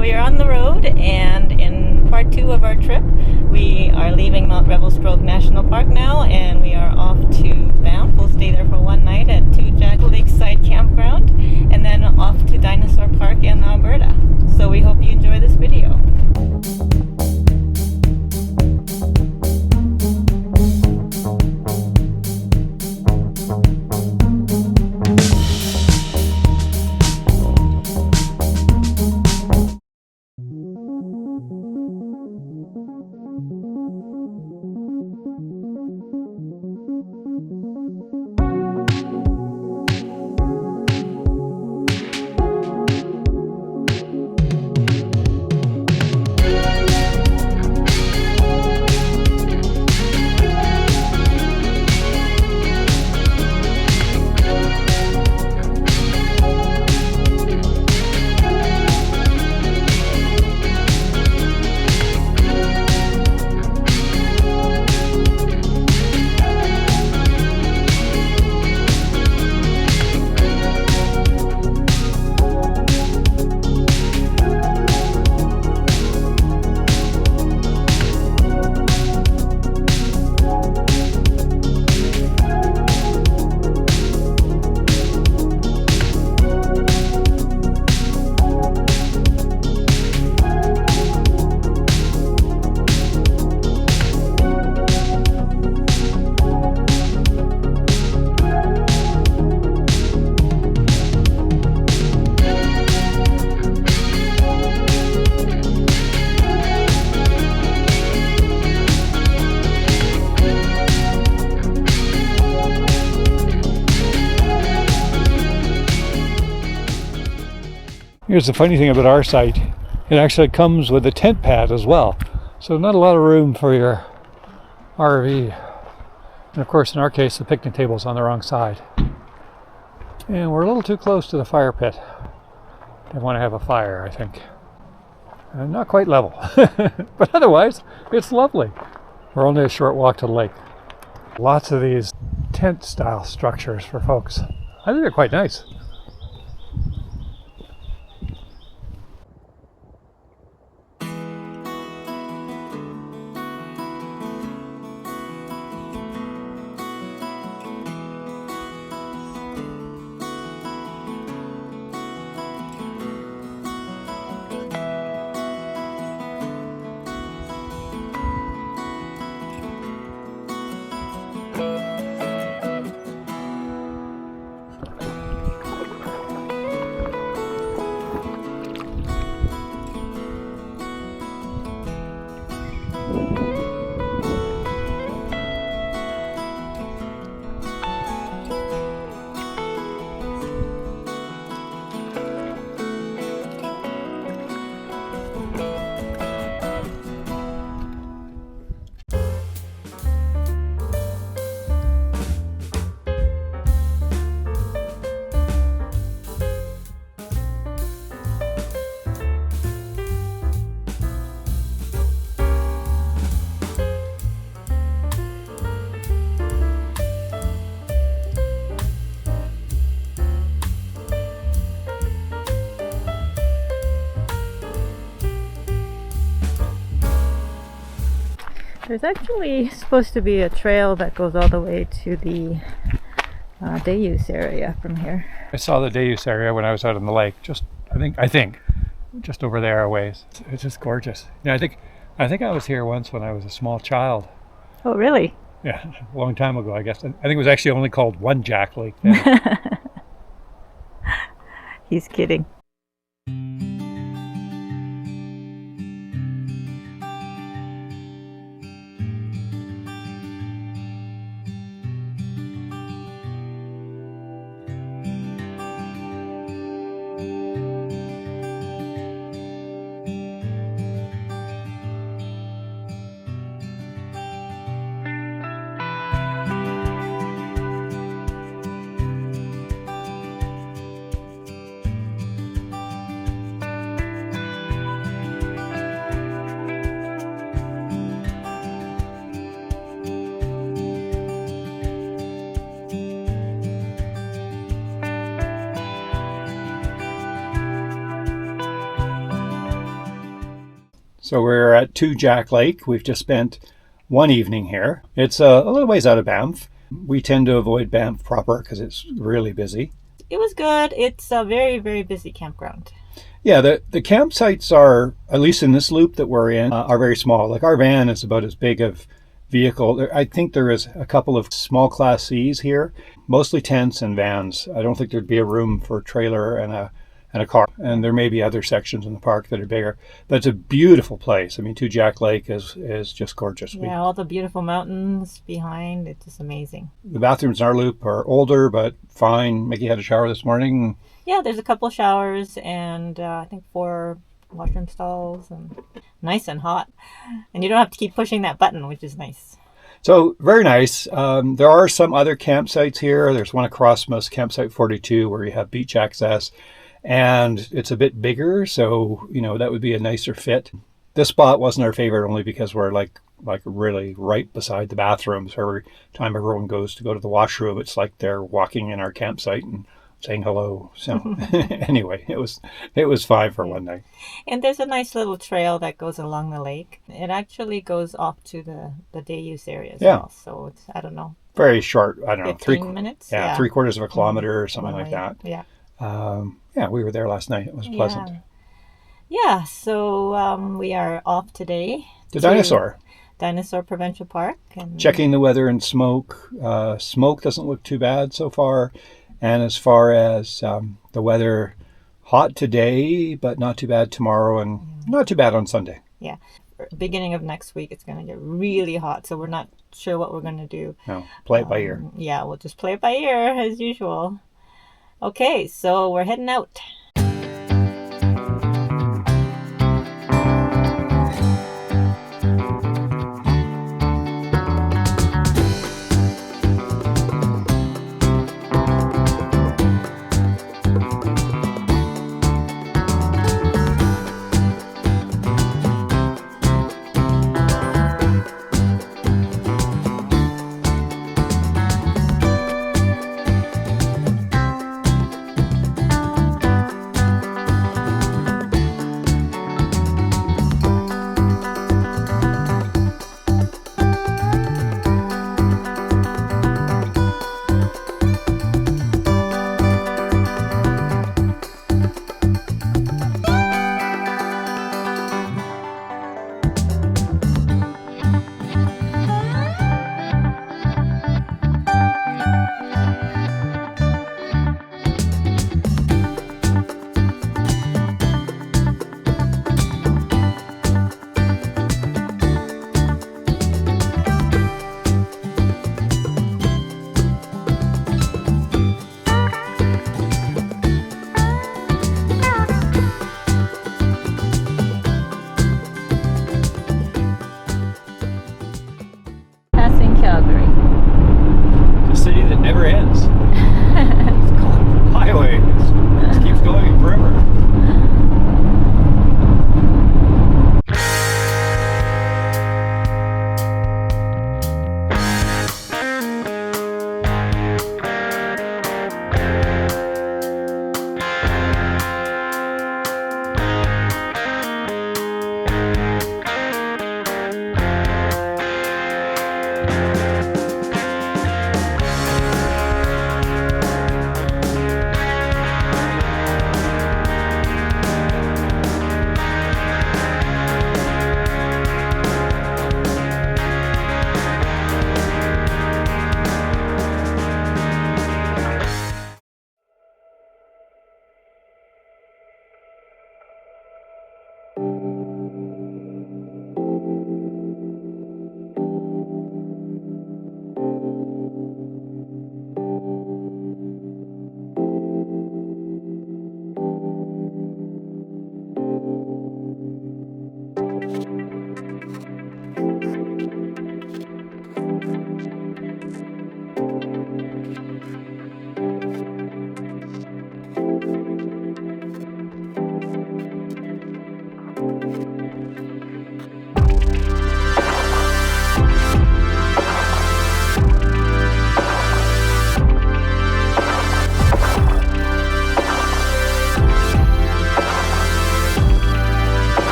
So we are on the road, and in part 2 of our trip, we are leaving Mount Revelstoke National Park now, and we are off to Banff. We'll stay there for one night at Jack Lakeside Campground, and then off to Dinosaur Park in Alberta. So we hope you enjoy this video. Here's the funny thing about our site. It actually comes with a tent pad as well. So not a lot of room for your RV. And of course, in our case, the picnic table's on the wrong side. And we're a little too close to the fire pit. I want to have a fire, I think. Not quite level. But otherwise, it's lovely. We're only a short walk to the lake. Lots of these tent-style structures for folks. I think they're quite nice. There's actually supposed to be a trail that goes all the way to the day use area from here. I saw the day use area when I was out on the lake. I think, just over there a ways. It's just gorgeous. Yeah, I think I was here once when I was a small child. Oh, really? Yeah, a long time ago, I guess. I think it was actually only called one Jack Lake then. He's kidding. So we're at 2 Jack Lake. We've just spent one evening here. It's a little ways out of Banff. We tend to avoid Banff proper because it's really busy. It was good. It's a very, very busy campground. Yeah, the campsites are, at least in this loop that we're in, are very small. Like our van is about as big of vehicle. I think there is a couple of small Class Cs here, mostly tents and vans. I don't think there'd be a room for a trailer and a car. And there may be other sections in the park that are bigger. But it's a beautiful place. I mean, 2 Jack Lake is just gorgeous. Yeah, all the beautiful mountains behind. It's just amazing. The bathrooms in our loop are older, but fine. Mickey had a shower this morning. Yeah, there's a couple of showers and I think 4 washroom stalls, and nice and hot. And you don't have to keep pushing that button, which is nice. So very nice. There are some other campsites here. There's one across from us, campsite 42, where you have beach access, and it's a bit bigger, so that would be a nicer fit. This spot wasn't our favorite only because we're like really right beside the bathrooms. Every time everyone goes to go to the washroom, it's like they're walking in our campsite and saying hello. So anyway, it was fine for one night. And there's a nice little trail that goes along the lake. It actually goes off to the day use area as well. So it's, I don't know, very short. I don't know, 15 minutes. Yeah, 3/4 of a kilometer or something like that. Yeah. Yeah, we were there last night. It was pleasant. Yeah. So we are off today to Dinosaur Provincial Park and checking the weather and smoke. Smoke doesn't look too bad so far. And as far as the weather, hot today, but not too bad tomorrow, and not too bad on Sunday. Yeah. Beginning of next week, it's going to get really hot, so we're not sure what we're going to do. No, play it by ear. Yeah, we'll just play it by ear, as usual. Okay, so we're heading out.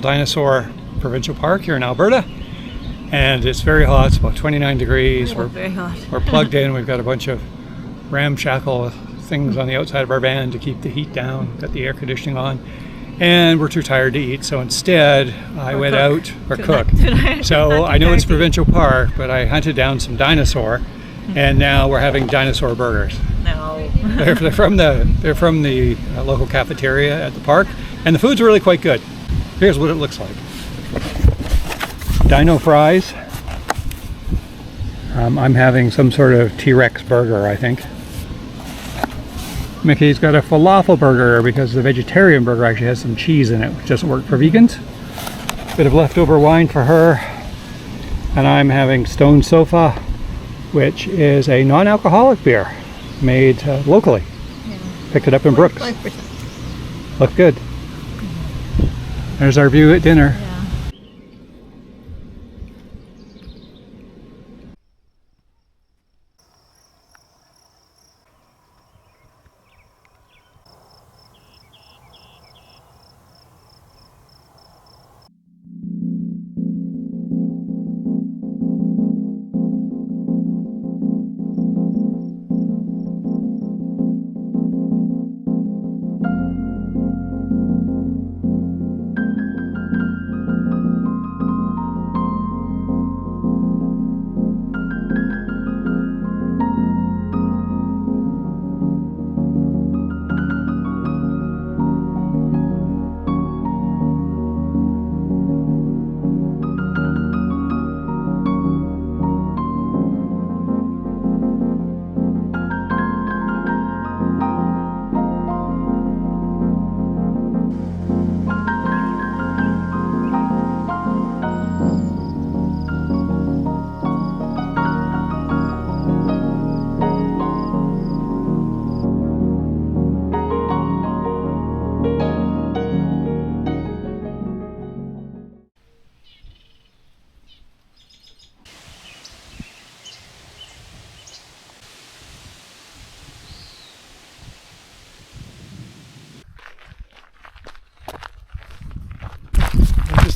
Dinosaur Provincial Park here in Alberta. And it's very hot, it's about 29 degrees. We're very hot. We're plugged in, we've got a bunch of ramshackle things on the outside of our van to keep the heat down, got the air conditioning on. And we're too tired to eat, so instead I went out, or cook. So I know it's Provincial Park, but I hunted down some dinosaur, and now we're having dinosaur burgers. No. they're from the local cafeteria at the park, and the food's really quite good. Here's what it looks like. Dino fries. I'm having some sort of T-Rex burger, I think. Mickey's got a falafel burger because the vegetarian burger actually has some cheese in it, which doesn't work for vegans. Bit of leftover wine for her. And I'm having Stone Sofa, which is a non-alcoholic beer made locally. Yeah. Picked it up in Brooks. 5%. Looked good. There's our view at dinner. Yeah.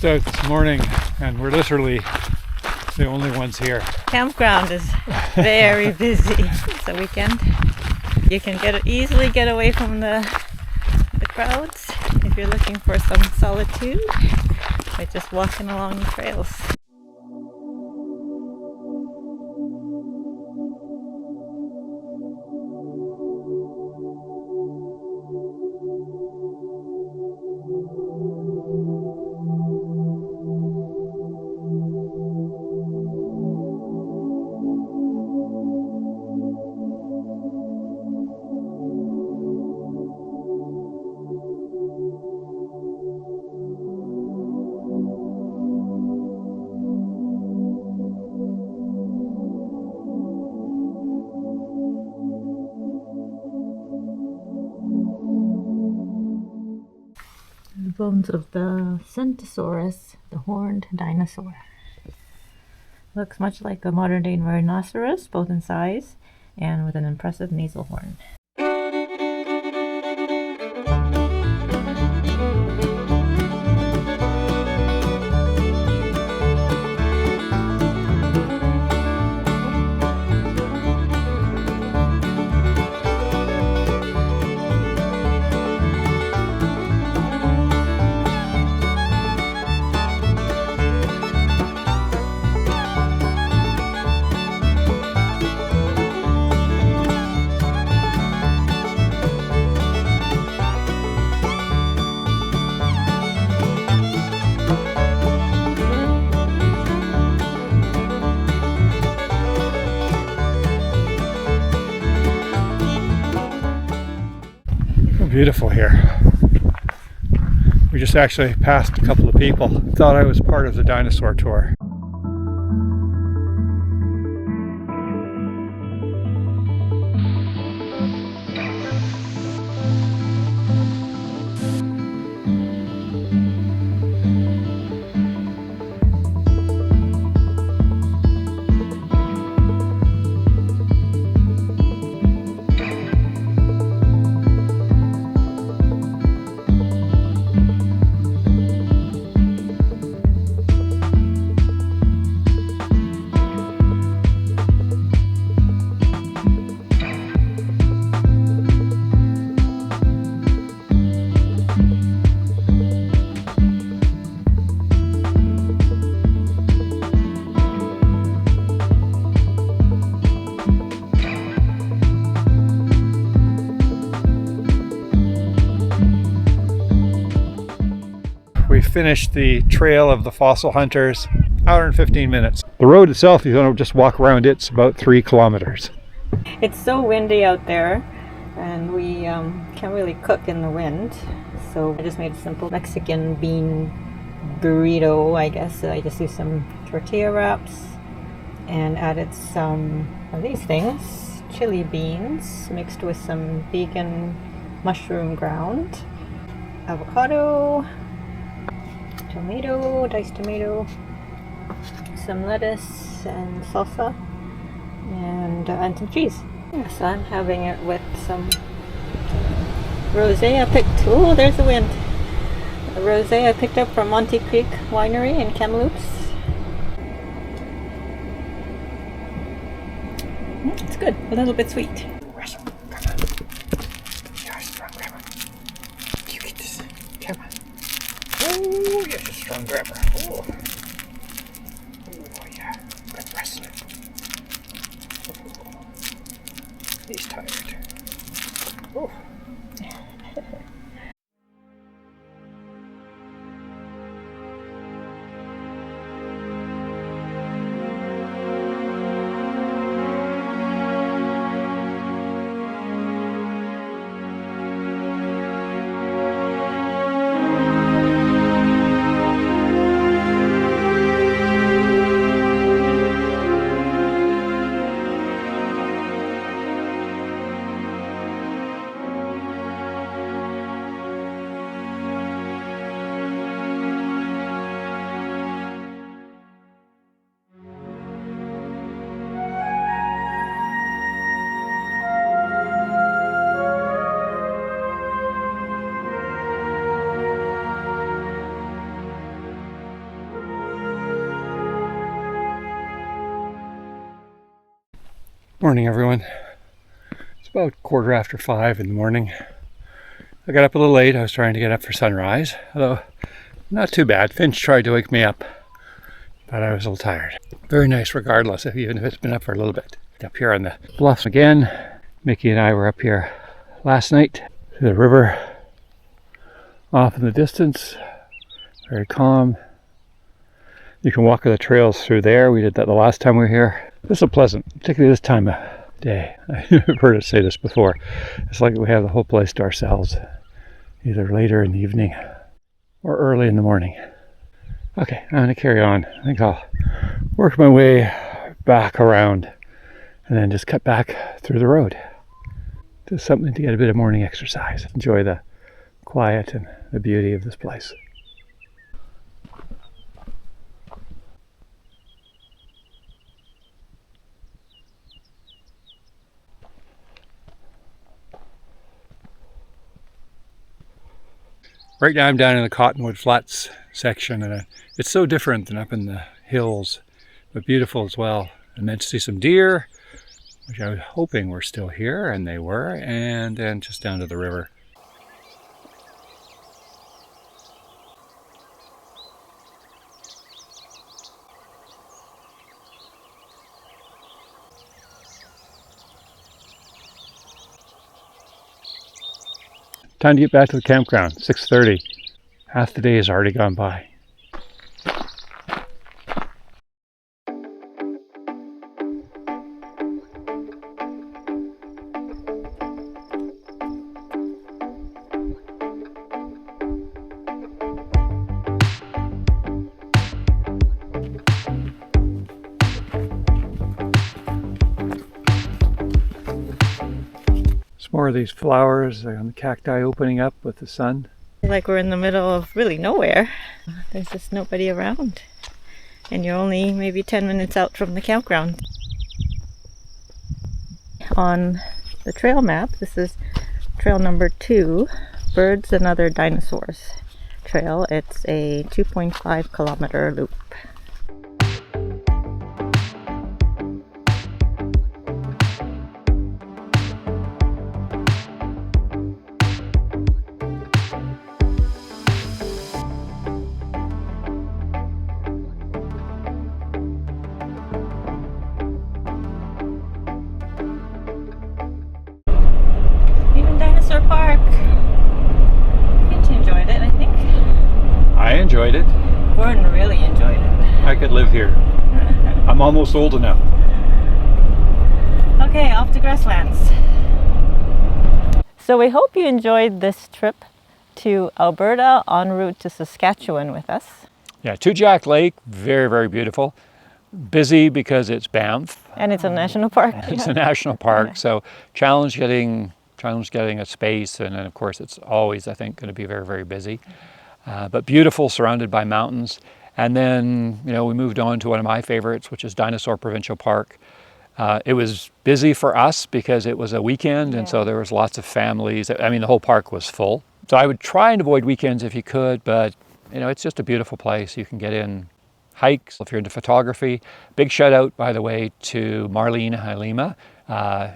Out this morning, and we're literally the only ones here. Campground is very busy. It's a weekend. You can easily get away from the crowds if you're looking for some solitude by just walking along the trails. Bones of the Centosaurus, the horned dinosaur. Looks much like a modern day rhinoceros, both in size and with an impressive nasal horn. Beautiful here. We just actually passed a couple of people. Thought I was part of the dinosaur tour. finished the Trail of the Fossil Hunters. Hour and 15 minutes. The road itself, you don't just walk around it, it's about 3 kilometers. It's so windy out there, and we can't really cook in the wind. So I just made a simple Mexican bean burrito, I guess. I just used some tortilla wraps and added some of these things. Chili beans mixed with some vegan mushroom ground. Avocado, tomato, diced tomato, some lettuce and salsa, and some cheese. Yes, I'm having it with some rosé I picked. Oh, there's the wind. A rosé I picked up from Monte Creek Winery in Kamloops. It's good. A little bit sweet. Russell, come on. You're a strong grabber. You get this. Come on. Oh, you're a strong grabber. Oh. Oh, yeah. Good wrestler. Oh. He's tired. Oh. Morning, everyone. It's about 5:15 in the morning. I got up a little late. I was trying to get up for sunrise, although not too bad. Finch tried to wake me up, but I was a little tired. Very nice regardless, even if it's been up for a little bit. Up here on the bluffs again. Mickey and I were up here last night. The river off in the distance. Very calm. You can walk the trails through there. We did that the last time we were here. This is pleasant, particularly this time of day. I've heard us say this before. It's like we have the whole place to ourselves, either later in the evening or early in the morning. Okay, I'm going to carry on. I think I'll work my way back around and then just cut back through the road. Just something to get a bit of morning exercise. Enjoy the quiet and the beauty of this place. Right now I'm down in the Cottonwood Flats section, and it's so different than up in the hills, but beautiful as well. I meant to see some deer, which I was hoping were still here, and they were, and then just down to the river. Time to get back to the campground, 6:30. Half the day has already gone by. More of these flowers on the cacti opening up with the sun. Like we're in the middle of really nowhere. There's just nobody around. And you're only maybe 10 minutes out from the campground. On the trail map, this is trail number 2, Birds and Other Dinosaurs trail. It's a 2.5 kilometer loop. Dinosaur Park. Finch enjoyed it, I think. I enjoyed here. I'm almost old enough. Okay, off to grasslands. So we hope you enjoyed this trip to Alberta en route to Saskatchewan with us. Yeah, to Jack Lake, very, very beautiful. Busy because it's Banff. And it's a national park. It's a national park, so challenge getting a space, and then of course it's always, I think, going to be very, very busy. But beautiful, surrounded by mountains. And then, you know, we moved on to one of my favorites, which is Dinosaur Provincial Park. It was busy for us because it was a weekend, and so there was lots of families. I mean, the whole park was full. So I would try and avoid weekends if you could, but you know, it's just a beautiful place. You can get in hikes if you're into photography. Big shout out, by the way, to Marlene Halima.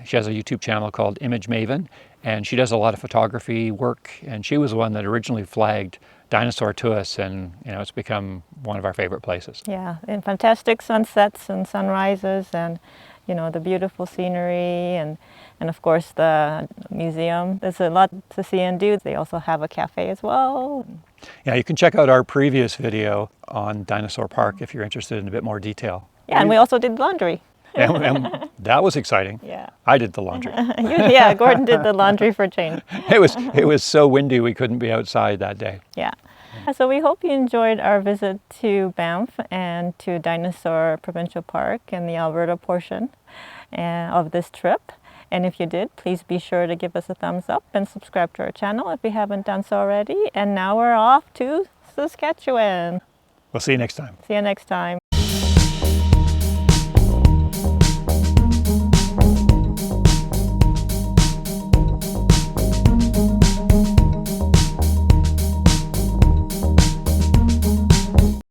She has a YouTube channel called Image Maven, and she does a lot of photography work, and she was the one that originally flagged Dinosaur to us, and you know, it's become one of our favorite places. Yeah, and fantastic sunsets and sunrises, and you know, the beautiful scenery, and of course the museum. There's a lot to see and do. They also have a cafe as well. Yeah, you can check out our previous video on Dinosaur Park if you're interested in a bit more detail. Yeah, and we also did laundry. And that was exciting. Yeah. I did the laundry. Yeah, Gordon did the laundry for change. It was so windy we couldn't be outside that day. Yeah. So we hope you enjoyed our visit to Banff and to Dinosaur Provincial Park and the Alberta portion of this trip. And if you did, please be sure to give us a thumbs up and subscribe to our channel if you haven't done so already. And now we're off to Saskatchewan. We'll see you next time. See you next time.